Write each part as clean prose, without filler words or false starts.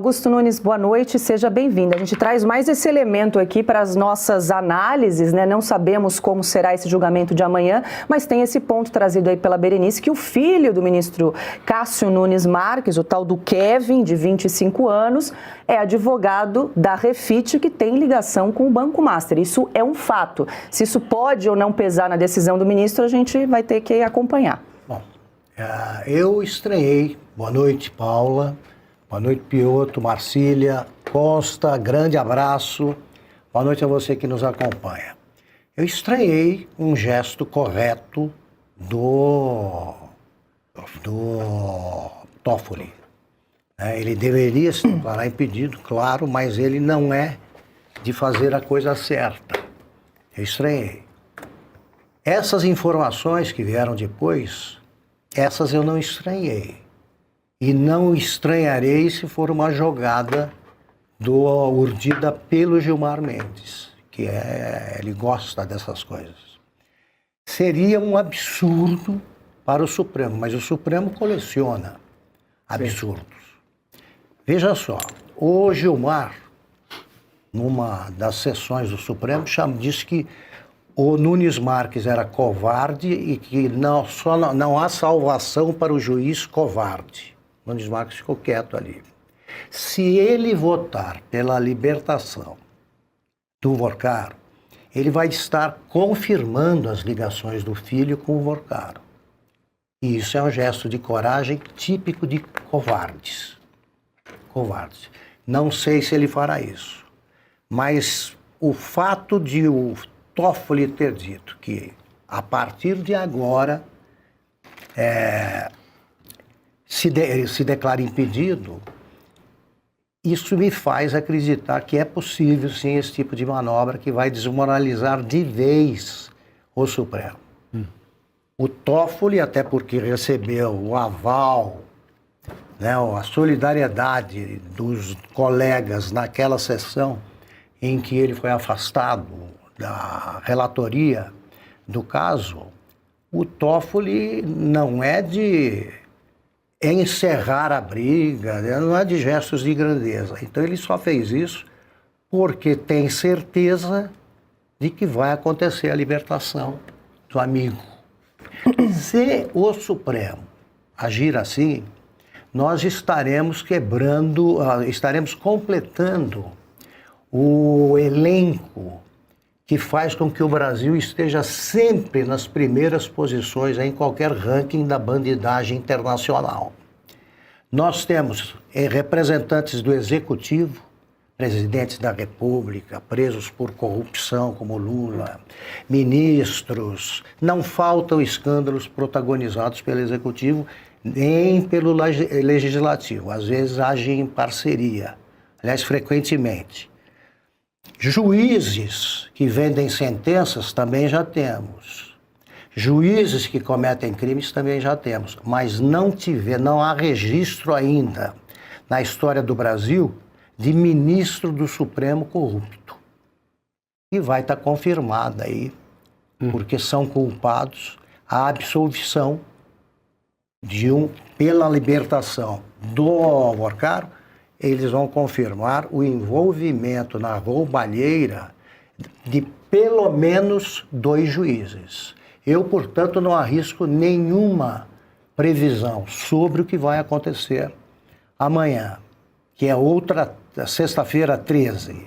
Augusto Nunes, boa noite, seja bem-vindo. A gente traz mais esse elemento aqui para as nossas análises, né? Não sabemos como será esse julgamento de amanhã, mas tem esse ponto trazido aí pela Berenice, que o filho do ministro Cássio Nunes Marques, o tal do Kevin, de 25 anos, é advogado da Refit, que tem ligação com o Banco Master. Isso é um fato. Se isso pode ou não pesar na decisão do ministro, a gente vai ter que acompanhar. Bom, eu estranhei. Boa noite, Paula. Boa noite, Piotr, Marcília, Costa, grande abraço. Boa noite a você que nos acompanha. Eu estranhei um gesto correto do Toffoli. Ele deveria se declarar impedido, claro, mas ele não é de fazer a coisa certa. Eu estranhei. Essas informações que vieram depois, essas eu não estranhei. E não estranharei se for uma jogada urdida pelo Gilmar Mendes, que ele gosta dessas coisas. Seria um absurdo para o Supremo, mas o Supremo coleciona absurdos. Veja só, o Gilmar, numa das sessões do Supremo, disse que o Nunes Marques era covarde e que não há salvação para o juiz covarde. Nunes Marques ficou quieto ali. Se ele votar pela libertação do Vorcaro, ele vai estar confirmando as ligações do filho com o Vorcaro. E isso é um gesto de coragem típico de covardes. Covardes. Não sei se ele fará isso. Mas o fato de o Toffoli ter dito que, a partir de agora, se declara impedido, isso me faz acreditar que é possível, sim, esse tipo de manobra que vai desmoralizar de vez o Supremo. O Toffoli, até porque recebeu o aval, né, a solidariedade dos colegas naquela sessão em que ele foi afastado da relatoria do caso, o Toffoli não é de encerrar a briga, não é de gestos de grandeza. Então ele só fez isso porque tem certeza de que vai acontecer a libertação do amigo. Se o Supremo agir assim, nós estaremos estaremos completando o elenco que faz com que o Brasil esteja sempre nas primeiras posições em qualquer ranking da bandidagem internacional. Nós temos representantes do Executivo, presidentes da República, presos por corrupção como Lula, ministros. Não faltam escândalos protagonizados pelo Executivo nem pelo Legislativo. Às vezes agem em parceria, aliás, frequentemente. Juízes que vendem sentenças também já temos. Juízes que cometem crimes também já temos. Mas não há registro ainda na história do Brasil de ministro do Supremo corrupto. E vai estar confirmada aí, porque são culpados, a absolvição pela libertação do Vorcaro. Eles vão confirmar o envolvimento na roubalheira de pelo menos 2 juízes. Eu, portanto, não arrisco nenhuma previsão sobre o que vai acontecer amanhã, que é outra sexta-feira 13.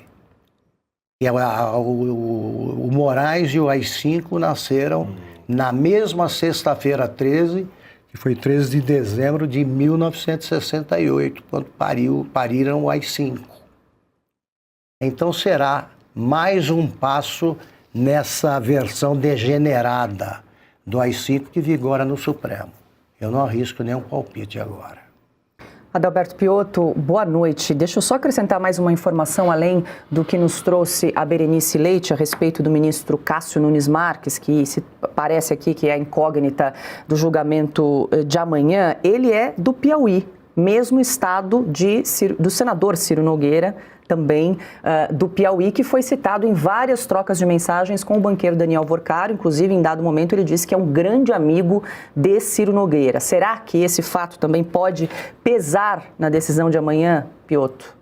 E o Moraes e o AI-5 nasceram na mesma sexta-feira 13, que foi 13 de dezembro de 1968, quando pariram o AI-5. Então será mais um passo nessa versão degenerada do AI-5 que vigora no Supremo. Eu não arrisco nenhum palpite agora. Adalberto Piotr, boa noite. Deixa eu só acrescentar mais uma informação além do que nos trouxe a Berenice Leite a respeito do ministro Cássio Nunes Marques, que parece aqui que é a incógnita do julgamento de amanhã. Ele é do Piauí, mesmo estado do senador Ciro Nogueira, também do Piauí, que foi citado em várias trocas de mensagens com o banqueiro Daniel Vorcaro. Inclusive, em dado momento, ele disse que é um grande amigo de Ciro Nogueira. Será que esse fato também pode pesar na decisão de amanhã, Piotr?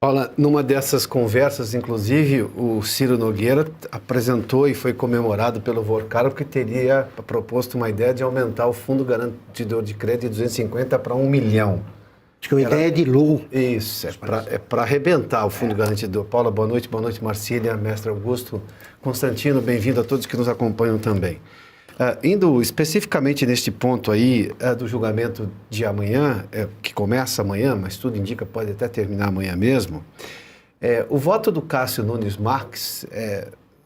Paula, numa dessas conversas, inclusive, o Ciro Nogueira apresentou e foi comemorado pelo Vorcaro porque teria proposto uma ideia de aumentar o fundo garantidor de crédito de 250 para 1 milhão. Acho que a ideia é de lucro. Isso, é para arrebentar o fundo garantidor. Paula, boa noite, Marcília, mestre Augusto, Constantino, bem-vindo a todos que nos acompanham também. Indo especificamente neste ponto aí do julgamento de amanhã, que começa amanhã, mas tudo indica pode até terminar amanhã mesmo, o voto do Cássio Nunes Marques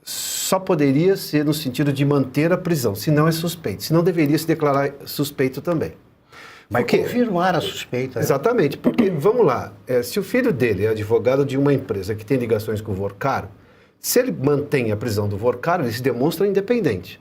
só poderia ser no sentido de manter a prisão, se não é suspeito, se não deveria se declarar suspeito também. Vai confirmar a suspeita. Exatamente, porque, vamos lá, se o filho dele é advogado de uma empresa que tem ligações com o Vorcaro, se ele mantém a prisão do Vorcaro, ele se demonstra independente.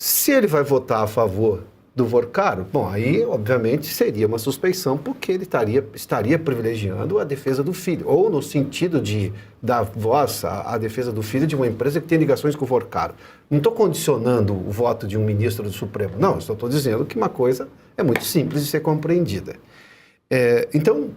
Se ele vai votar a favor do Vorcaro, bom, aí, obviamente, seria uma suspeição, porque ele estaria privilegiando a defesa do filho, ou no sentido de dar voz à defesa do filho de uma empresa que tem ligações com o Vorcaro. Não estou condicionando o voto de um ministro do Supremo, não, só estou dizendo que uma coisa é muito simples de ser compreendida. Então,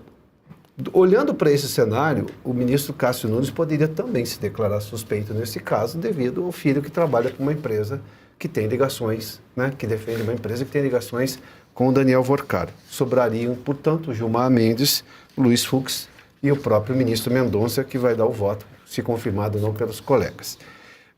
olhando para esse cenário, o ministro Cássio Nunes poderia também se declarar suspeito nesse caso, devido ao filho que trabalha com uma empresa que tem ligações, né, que defende uma empresa que tem ligações com o Daniel Vorcaro. Sobrariam, portanto, Gilmar Mendes, Luiz Fux e o próprio ministro Mendonça, que vai dar o voto, se confirmado ou não pelos colegas.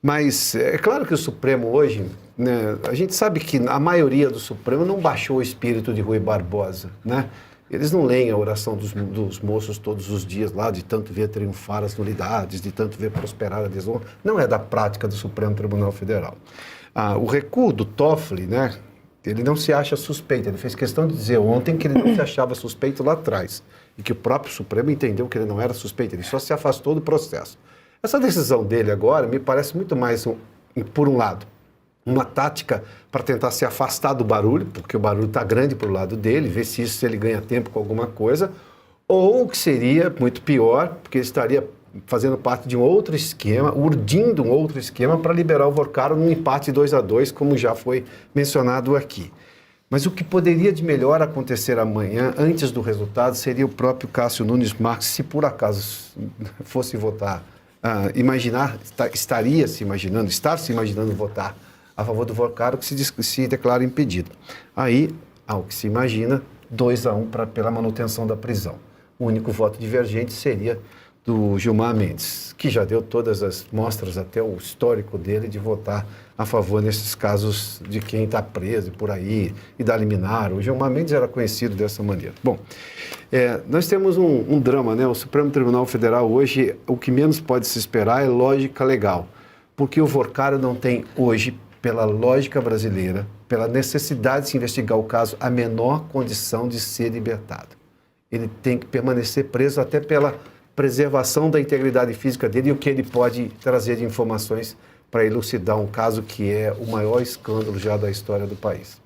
Mas é claro que o Supremo hoje, né, a gente sabe que a maioria do Supremo não baixou o espírito de Rui Barbosa, né? Eles não leem a oração dos moços todos os dias lá, de tanto ver triunfar as nulidades, de tanto ver prosperar a desonra. Não é da prática do Supremo Tribunal Federal. O recuo do Toffoli, né, ele não se acha suspeito. Ele fez questão de dizer ontem que ele não se achava suspeito lá atrás e que o próprio Supremo entendeu que ele não era suspeito, ele só se afastou do processo. Essa decisão dele agora me parece muito mais, por um lado, uma tática para tentar se afastar do barulho, porque o barulho está grande para o lado dele, ver se ele ganha tempo com alguma coisa, ou o que seria muito pior, porque ele estaria fazendo parte de um outro esquema, urdindo um outro esquema para liberar o Vorcaro num empate 2-2, como já foi mencionado aqui. Mas o que poderia de melhor acontecer amanhã, antes do resultado, seria o próprio Cássio Nunes Marques, se por acaso fosse votar, estar se imaginando votar a favor do Vorcaro, que se declara impedido. Aí, ao que se imagina, 2-1 pela manutenção da prisão. O único voto divergente seria do Gilmar Mendes, que já deu todas as mostras, até o histórico dele, de votar a favor nesses casos de quem está preso e por aí, e da liminar. O Gilmar Mendes era conhecido dessa maneira. Bom, nós temos um drama, né? O Supremo Tribunal Federal hoje, o que menos pode se esperar é lógica legal, porque o Vorcaro não tem hoje, pela lógica brasileira, pela necessidade de se investigar o caso, a menor condição de ser libertado. Ele tem que permanecer preso até pela preservação da integridade física dele e o que ele pode trazer de informações para elucidar um caso que é o maior escândalo já da história do país.